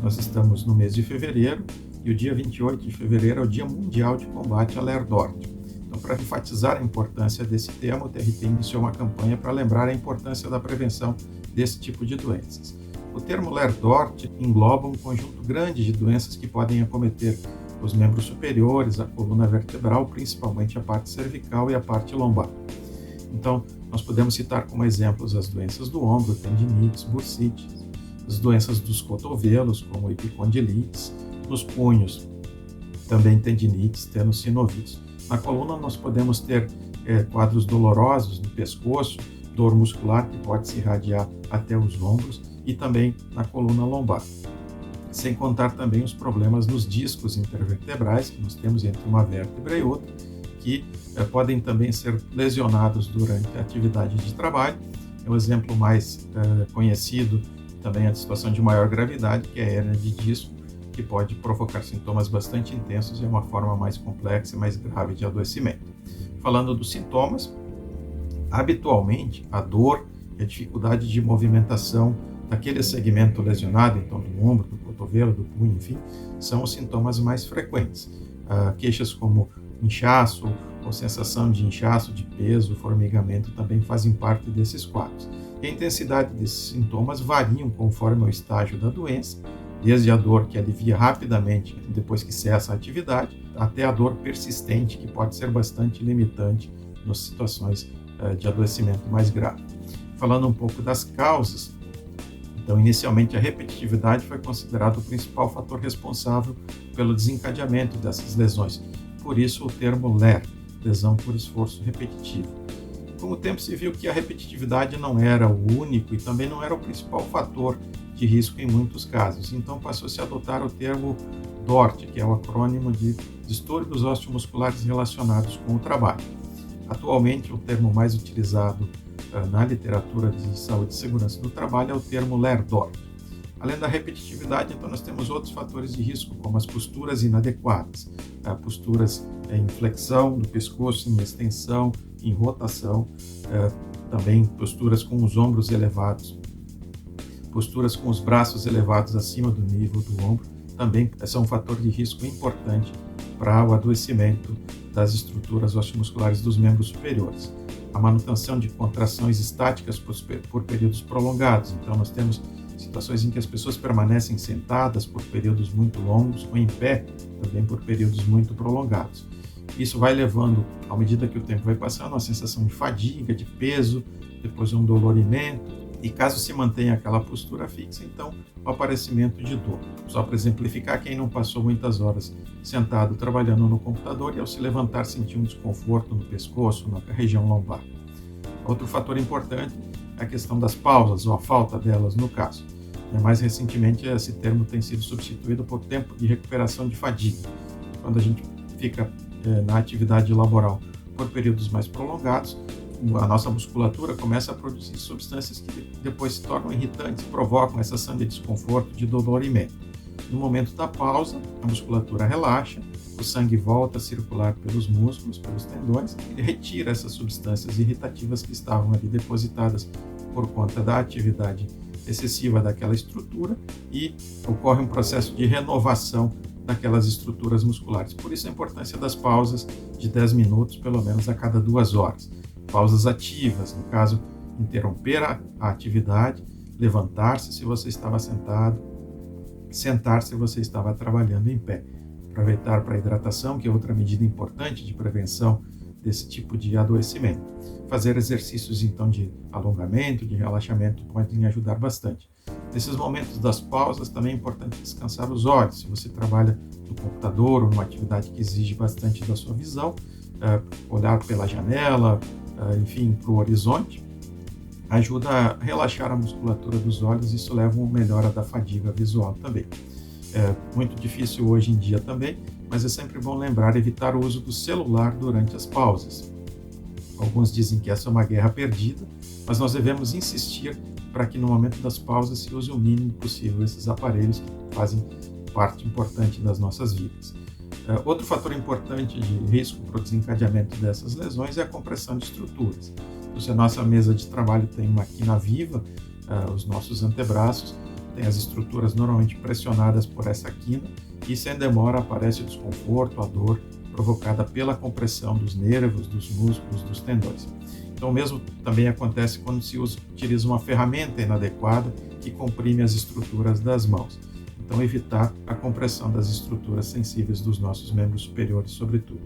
nós estamos no mês de fevereiro e o dia 28 de fevereiro é o Dia Mundial de Combate à Lerdorte. Então, para enfatizar a importância desse tema, o TRT iniciou uma campanha para lembrar a importância da prevenção desse tipo de doenças. O termo Lerdorte engloba um conjunto grande de doenças que podem acometer os membros superiores, a coluna vertebral, principalmente a parte cervical e a parte lombar. Então, nós podemos citar como exemplos as doenças do ombro, tendinites, bursites, as doenças dos cotovelos, como epicondilites, nos punhos, também tendinites, tenossinovites. Na coluna, nós podemos ter quadros dolorosos no pescoço, dor muscular que pode se irradiar até os ombros e também na coluna lombar. Sem contar também os problemas nos discos intervertebrais que nós temos entre uma vértebra e outra, que podem também ser lesionados durante a atividade de trabalho. É o exemplo mais conhecido também a situação de maior gravidade, que é a hérnia de disco, que pode provocar sintomas bastante intensos e é uma forma mais complexa e mais grave de adoecimento. Falando dos sintomas, habitualmente a dor e a dificuldade de movimentação daquele segmento lesionado, então do ombro, do cotovelo, do punho, enfim, são os sintomas mais frequentes. Queixas como inchaço ou sensação de inchaço, de peso, formigamento também fazem parte desses quadros. E a intensidade desses sintomas variam conforme o estágio da doença, desde a dor que alivia rapidamente depois que cessa a atividade, até a dor persistente, que pode ser bastante limitante nas situações de adoecimento mais grave. Falando um pouco das causas, então, inicialmente, a repetitividade foi considerada o principal fator responsável pelo desencadeamento dessas lesões. Por isso, o termo LER, lesão por esforço repetitivo. Com o tempo, se viu que a repetitividade não era o único e também não era o principal fator de risco em muitos casos. Então, passou-se a adotar o termo DORT, que é o acrônimo de distúrbios osteomusculares relacionados com o trabalho. Atualmente, o termo mais utilizado na literatura de saúde e segurança do trabalho é o termo Lerdorte. Além da repetitividade, então nós temos outros fatores de risco, como as posturas inadequadas, posturas em flexão do pescoço, em extensão, em rotação, também posturas com os ombros elevados, posturas com os braços elevados acima do nível do ombro, também são um fator de risco importante para o adoecimento das estruturas osteomusculares dos membros superiores. A manutenção de contrações estáticas por períodos prolongados. Então, nós temos situações em que as pessoas permanecem sentadas por períodos muito longos ou em pé também por períodos muito prolongados. Isso vai levando, à medida que o tempo vai passando, uma sensação de fadiga, de peso, depois um dolorimento, e caso se mantenha aquela postura fixa, então o aparecimento de dor. Só para exemplificar, quem não passou muitas horas sentado trabalhando no computador e ao se levantar sentiu um desconforto no pescoço, na região lombar. Outro fator importante é a questão das pausas, ou a falta delas no caso. Mais recentemente, esse termo tem sido substituído por tempo de recuperação de fadiga. Quando a gente fica na atividade laboral por períodos mais prolongados, a nossa musculatura começa a produzir substâncias que depois se tornam irritantes, provocam essa sensação de desconforto, de dolorimento. No momento da pausa, a musculatura relaxa, o sangue volta a circular pelos músculos, pelos tendões, e retira essas substâncias irritativas que estavam ali depositadas por conta da atividade excessiva daquela estrutura e ocorre um processo de renovação daquelas estruturas musculares. Por isso a importância das pausas de 10 minutos, pelo menos a cada 2 horas. Pausas ativas, no caso, interromper a atividade, levantar-se se você estava sentado, sentar se você estava trabalhando em pé. Aproveitar para a hidratação, que é outra medida importante de prevenção desse tipo de adoecimento. Fazer exercícios, então, de alongamento, de relaxamento, podem ajudar bastante. Nesses momentos das pausas, também é importante descansar os olhos. Se você trabalha no computador ou numa atividade que exige bastante da sua visão, olhar pela janela, enfim, para o horizonte, ajuda a relaxar a musculatura dos olhos e isso leva a uma melhora da fadiga visual também. É muito difícil hoje em dia também, mas é sempre bom lembrar evitar o uso do celular durante as pausas. Alguns dizem que essa é uma guerra perdida, mas nós devemos insistir para que no momento das pausas se use o mínimo possível esses aparelhos que fazem parte importante das nossas vidas. Outro fator importante de risco para o desencadeamento dessas lesões é a compressão de estruturas. Então, se a nossa mesa de trabalho tem uma quina viva, os nossos antebraços tem as estruturas normalmente pressionadas por essa quina e sem demora aparece o desconforto, a dor provocada pela compressão dos nervos, dos músculos, dos tendões. Então, o mesmo também acontece quando se utiliza uma ferramenta inadequada que comprime as estruturas das mãos. Então, evitar a compressão das estruturas sensíveis dos nossos membros superiores, sobretudo.